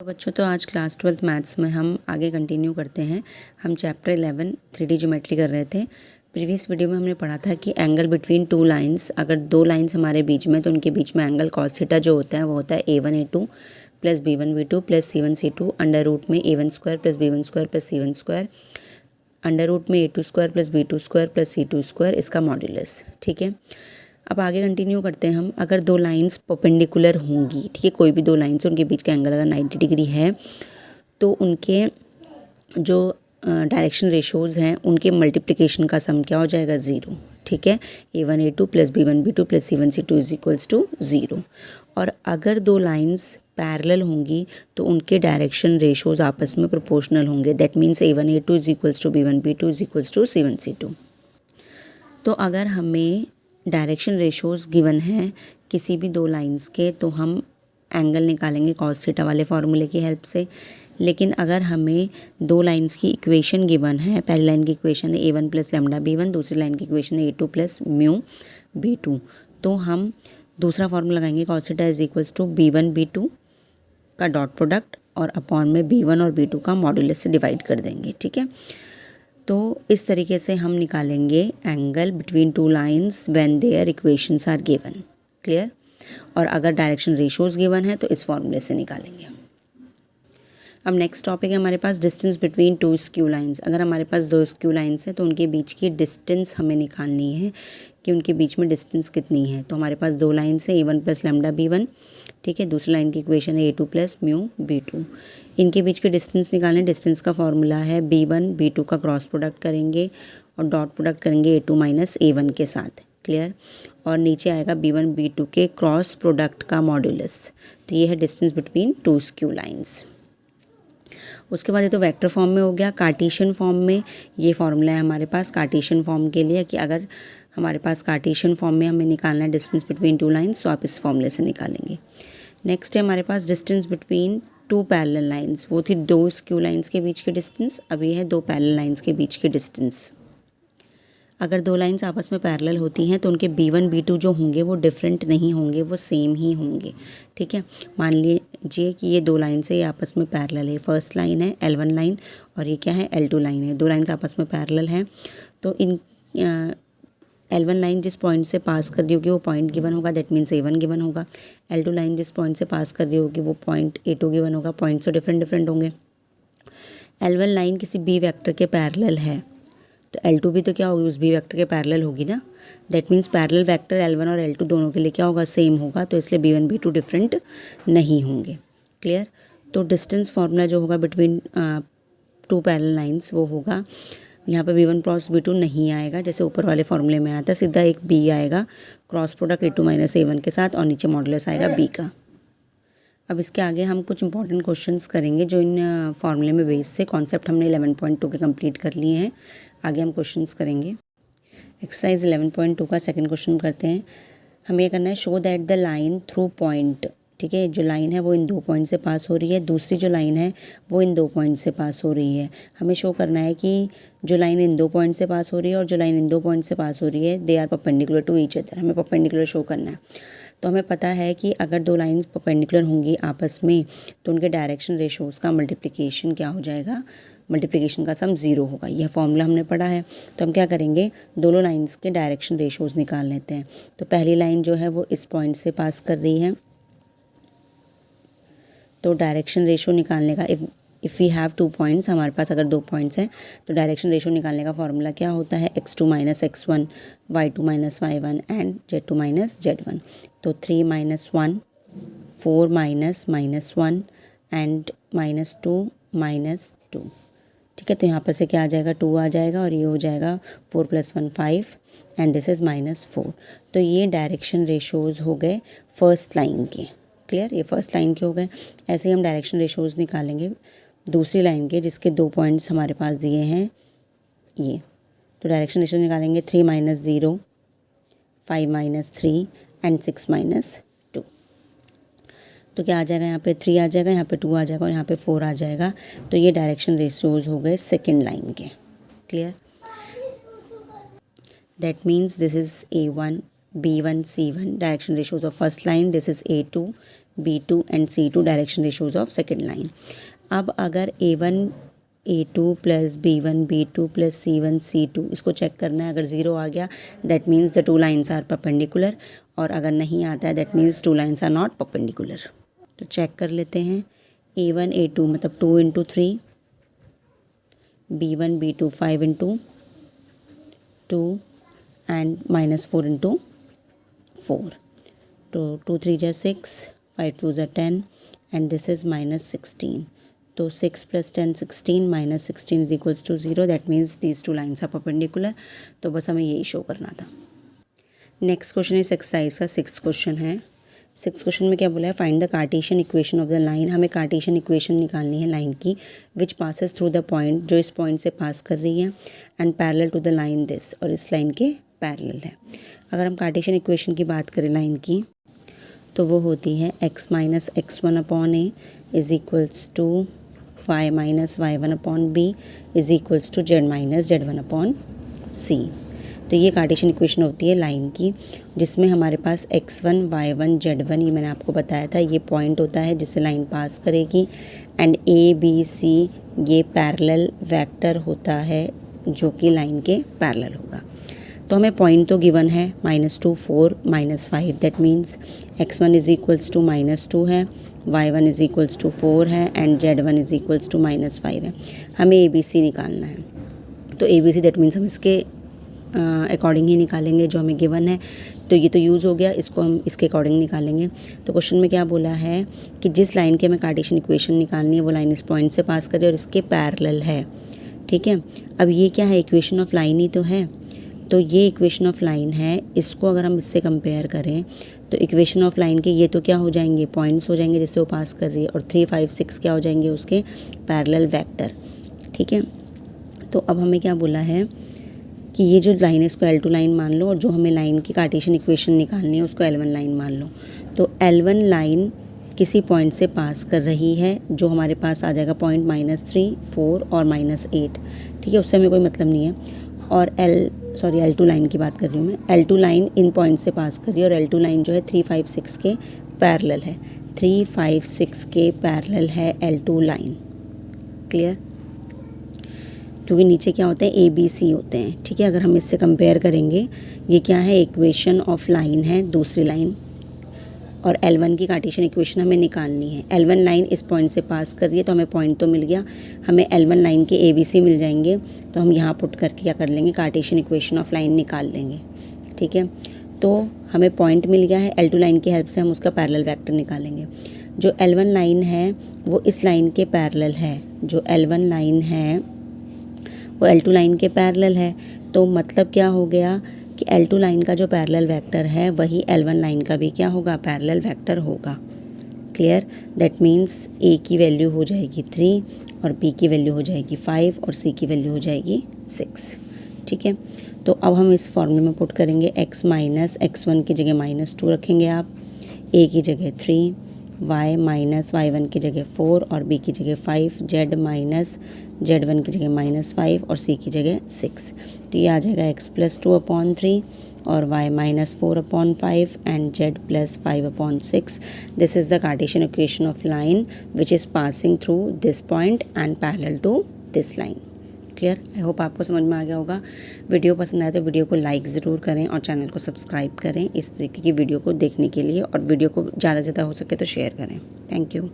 बच्चों, तो आज क्लास 12th मैथ्स में हम आगे कंटिन्यू करते हैं। हम चैप्टर 11 3D ज्योमेट्री कर रहे थे। प्रीवियस वीडियो में हमने पढ़ा था कि एंगल बिटवीन टू लाइंस, अगर दो लाइंस हमारे बीच में तो उनके बीच में एंगल cos थीटा जो होता है वो होता है a1a2 plus b1b2 plus c1c2 under root में a1 square plus b1 square plus c1 square under root में a2 square plus b2 square plus c2 square, इसका मॉड्यूलस। ठीक है, अब आगे कंटिन्यू करते हैं हम। अगर दो लाइंस परपेंडिकुलर होंगी, ठीक है, कोई भी दो लाइंस उनके बीच का एंगल अगर 90 डिग्री है तो उनके जो डायरेक्शन रेशोज़ हैं उनके मल्टीप्लिकेशन का सम क्या हो जाएगा, ज़ीरो। ठीक है, a1a2 plus b1b2 plus c1c2 is equals to zero. और अगर दो लाइंस पैरेलल होंगी तो उनके डायरेक्शन रेशोज़ आपस में प्रोपोर्शनल होंगे। That means a1a2 is equals to b1b2 is equals to c1c2। तो अगर हमें डायरेक्शन रेशोज़ गिवन हैं किसी भी दो लाइंस के तो हम एंगल निकालेंगे cos थीटा वाले फार्मूले की हेल्प से। लेकिन अगर हमें दो लाइंस की इक्वेशन गिवन है, पहली लाइन की इक्वेशन है a1 प्लस लैम्डा b1, दूसरी लाइन की इक्वेशन है a2 प्लस म्यू b2, तो हम दूसरा फार्मूला लगाएंगे cos theta is equals to b1 b2 का डॉट प्रोडक्ट और अपॉन में b1 और b2 का मॉड्यूलस से डिवाइड कर देंगे। ठीक है, तो इस तरीके से हम निकालेंगे angle between two lines when their equations are given. Clear? और अगर डायरेक्शन रेशोज़ गिवन है तो इस फॉर्मूले से निकालेंगे। अब नेक्स्ट टॉपिक है हमारे पास distance between two skew lines. अगर हमारे पास दो स्क्यू लाइंस हैं तो उनके बीच की डिस्टेंस हमें निकालनी है कि उनके बीच में डिस्टेंस कितनी है। तो हमारे पास दो लाइंस हैं a1 प्लस लैम्डा b1, ठीक है, दूसरी लाइन की इक्वेशन है a2 प्लस म्यू b2। इनके बीच की डिस्टेंस निकालें। डिस्टेंस का फॉर्मूला है b1 b2 का क्रॉस प्रोडक्ट करेंगे और डॉट प्रोडक्ट करेंगे a2 माइनस a1 के साथ। क्लियर? और नीचे आएगा b1 b2 के क्रॉस प्रोडक्ट का मॉड्यूलस। तो ये है distance between two skew lines. उसके बाद ये तो वेक्टर फॉर्म में हो गया। कार्टेशियन फॉर्म में ये फॉर्मूला है हमारे पास कार्टेशियन फॉर्म के लिए कि अगर हमारे पास कार्टेशियन फॉर्म में हमें निकालना है डिस्टेंस बिटवीन टू लाइंस तो आप इस फॉर्मूले से निकालेंगे। नेक्स्ट है हमारे पास distance between two parallel lines. वो थी दो स्क्यू लाइंस के बीच की डिस्टेंस, अब ये है दो पैरेलल लाइंस के बीच की डिस्टेंस। अगर दो लाइंस आपस में पैरेलल होती हैं तो उनके b1 b2 जो होंगे वो डिफरेंट नहीं होंगे, वो सेम ही होंगे। ठीक है, मान लीजिए कि ये दो लाइन से ये आपस में पैरेलल है। फर्स्ट लाइन है L1 लाइन और ये क्या है L2 लाइन है। दो लाइंस आपस में पैरेलल हैं तो इन L1 लाइन जिस पॉइंट से पास कर रही होगी वो पॉइंट गिवन होगा, दैट मीन्स a1 गिवन होगा। L2 लाइन जिस पॉइंट से पास कर रही होगी वो पॉइंट a2 गिवन होगा। पॉइंट्स तो डिफरेंट होंगे। L1 लाइन किसी b वेक्टर के पैरेलल है तो L2 भी तो क्या होगी, उस b वेक्टर के पैरेलल होगी ना। That means parallel vector L1 और L2 दोनों के लिए क्या होगा, सेम होगा, तो इसलिए b1 b2 डिफरेंट नहीं होंगे। क्लियर? तो डिस्टेंस फार्मूला जो होगा बिटवीन टू पैरेलल लाइंस वो होगा, यहाँ पे b1 क्रॉस b2 नहीं आएगा जैसे ऊपर वाले फार्मूले में आता है, सीधा एक b आएगा cross product a2 minus a1 के साथ और नीचे मॉडुलस आएगा b का। अब इसके आगे हम कुछ इंपॉर्टेंट क्वेश्चंस करेंगे जो इन फार्मूले में बेस थे। कॉन्सेप्ट हमने 11.2 के कंप्लीट कर लिए हैं। आगे हम क्वेश्चंस करेंगे। एक्सरसाइज 11.2 का सेकंड क्वेश्चन करते हैं। हमें ये करना है show that the line through point, ठीक है, जो लाइन है वो इन दो पॉइंट से पास हो रही है, दूसरी जो लाइन है वो इन दो पॉइंट से पास हो रही है। हमें शो करना है कि जो लाइन इन दो पॉइंट से पास हो रही है और जो लाइन इन दो पॉइंट से पास हो रही है they are perpendicular to each other. हमें परपेंडिकुलर शो करना है। तो हमें पता है कि अगर दो लाइंस परपेंडिकुलर होंगी आपस में तो उनके डायरेक्शन रेशोज़ का मल्टीप्लिकेशन क्या हो जाएगा, मल्टीप्लिकेशन का सम ज़ीरो होगा। यह फॉर्मूला हमने पढ़ा है। तो हम क्या करेंगे, दोनों लाइंस के डायरेक्शन रेशोज़ निकाल लेते हैं। तो पहली लाइन जो है वो इस पॉइंट से पास कर रही है तो डायरेक्शन रेशो निकालने का, if we have two points, हमारे पास अगर दो पॉइंट्स हैं तो डायरेक्शन रेशो निकालने का फॉर्मूला क्या होता है, x2 minus x1, y2 minus y1 and z2 minus z1। तो 3 minus 1, 4 minus minus 1 and minus 2 minus 2। ठीक है, तो यहाँ पर से क्या आ जाएगा, 2 आ जाएगा और ये हो जाएगा 4 plus 1 5 and this is minus 4। तो ये डायरेक्शन रेशोज़ हो गए फर्स्ट लाइन के। क्लियर? ये फर्स्ट लाइन के हो गए। ऐसे ही हम डायरेक्शन रेशोज़ निकालेंगे दूसरी लाइन के जिसके दो पॉइंट्स हमारे पास दिए हैं ये। तो डायरेक्शन रेशो निकालेंगे 3 माइनस 0, 5 माइनस 3 एंड 6 माइनस 2। तो क्या आ जाएगा, यहाँ पे 3 आ जाएगा, यहाँ पे 2 आ जाएगा और यहाँ पे 4 आ जाएगा। तो ये डायरेक्शन रेशोज़ हो गए सेकेंड लाइन के। Clear? That means this is a1 b1 c1 direction ratios of first line, this is a2 B2 and C2 direction ratios of second line. अब अगर A1 A2 plus B1 B2 plus C1 C2 इसको check करना है, अगर zero आ गया that means the two lines are perpendicular, और अगर नहीं आता है that means two lines are not perpendicular. तो चेक कर लेते हैं। A1 A2 मतलब 2 into 3, B1 B2 5 into 2 and -4 into 4। तो 2 3 जा 6, 5 2 जा 10 एंड दिस इज़ -16। तो 6 + 10 16, -16 is equals to 0, that means these two lines are perpendicular. तो बस हमें यही शो करना था। नेक्स्ट क्वेश्चन इस एक्सरसाइज का 6th क्वेश्चन है। 6th क्वेश्चन में क्या बोला है, find the Cartesian equation of the line. हमें कार्टेशियन इक्वेशन निकालनी है लाइन की, which passes through the point, जो इस पॉइंट से पास कर रही है, and parallel to the line this, और इस लाइन के पैरेलल है। अगर हम कार्टेशियन इक्वेशन की बात करें लाइन की, तो वो होती है x minus x1 upon a is equals to y minus y1 upon b is equals to z minus z1 upon c। तो ये कार्टेशियन इक्वेशन होती है लाइन की, जिसमें हमारे पास x1 y1 z1, ये मैंने आपको बताया था, ये पॉइंट होता है जिससे लाइन पास करेगी, एंड a b c ये पैरेलल वेक्टर होता है जो कि लाइन के पैरेलल होगा। तो हमें पॉइंट तो गिवन है -2 4 -5, that means x1 is equals to -2 है, y1 इज इक्वल्स टू 4 है, and z1 is equals to -5 है। हमें ABC निकालना है। तो ABC दैट मीन्स हम इसके अकॉर्डिंग ही निकालेंगे जो हमें गिवन है। तो ये तो यूज़ हो गया, इसको हम इसके अकॉर्डिंग निकालेंगे। तो क्वेश्चन में क्या बोला है कि जिस लाइन के हमें कार्टेशियन इक्वेशन निकालनी है वो लाइन इस पॉइंट से पास करे और इसके पैरेलल है। ठीक है, अब ये क्या है, इक्वेशन ऑफ लाइन ही तो है। तो ये इक्वेशन ऑफ लाइन है, इसको अगर हम इससे कंपेयर करें तो इक्वेशन ऑफ लाइन के ये तो क्या हो जाएंगे, पॉइंट्स हो जाएंगे जिससे वो पास कर रही है, और 3 5 6 क्या हो जाएंगे, उसके पैरेलल वेक्टर। ठीक है, तो अब हमें क्या बोला है कि ये जो लाइन है इसको L2 लाइन मान लो, और जो हमें लाइन की कार्टेशियन इक्वेशन निकालनी है उसको L1 लाइन मान लो। तो L1 लाइन किसी पॉइंट से पास कर रही है, जो हमारे पास आ जाएगा पॉइंट -3 4 और -8। ठीक है, उससे हमें कोई मतलब नहीं है। और L2 लाइन की बात कर रही हूँ मैं। L2 लाइन इन पॉइंट से पास कर रही है, और L2 लाइन जो है 3 5 6 के पैरेलल है। 3 5 6 के पैरेलल है L2 लाइन। क्लियर, क्योंकि नीचे क्या होते हैं, ABC होते हैं। ठीक है, अगर हम इससे कंपेयर करेंगे, ये क्या है, इक्वेशन ऑफ लाइन है दूसरी लाइन, और L1 की कार्टेशियन इक्वेशन हमें निकालनी है। L1 लाइन इस पॉइंट से पास कर रही है, तो हमें पॉइंट तो मिल गया, हमें L1 लाइन के ABC मिल जाएंगे। तो हम यहाँ पुट करके क्या कर लेंगे, कार्टेशियन इक्वेशन ऑफ लाइन निकाल लेंगे। ठीक है, तो हमें पॉइंट मिल गया है, L2 लाइन की हेल्प से हम उसका पैरेलल वेक्टर निकालेंगे। जो L1 लाइन है वो इस लाइन के पैरेलल है, जो L1 लाइन है वो L2 लाइन के पैरेलल है। तो मतलब क्या हो गया कि L2 लाइन का जो पैरेलल वेक्टर है वही L1 लाइन का भी क्या होगा, पैरेलल वेक्टर होगा। क्लियर, दैट मीन्स A की वैल्यू हो जाएगी 3 और B की वैल्यू हो जाएगी 5 और C की वैल्यू हो जाएगी 6। ठीक है, तो अब हम इस फॉर्मूले में पुट करेंगे x माइनस x1 की जगह -2 रखेंगे आप, A की जगह 3, y माइनस y1 की जगह 4 और b की जगह 5, z माइनस z1 की जगह -5 और c की जगह 6। तो ये आ जाएगा x + 2/3 और y - 4/5 and z + 5/6। This is the Cartesian equation of line which is passing through this point and parallel to this line. Clear, I hope आपको समझ में आ गया होगा। वीडियो पसंद आए तो वीडियो को लाइक ज़रूर करें और चैनल को सब्सक्राइब करें इस तरीके की वीडियो को देखने के लिए, और वीडियो को ज़्यादा से ज़्यादा हो सके तो शेयर करें। Thank you.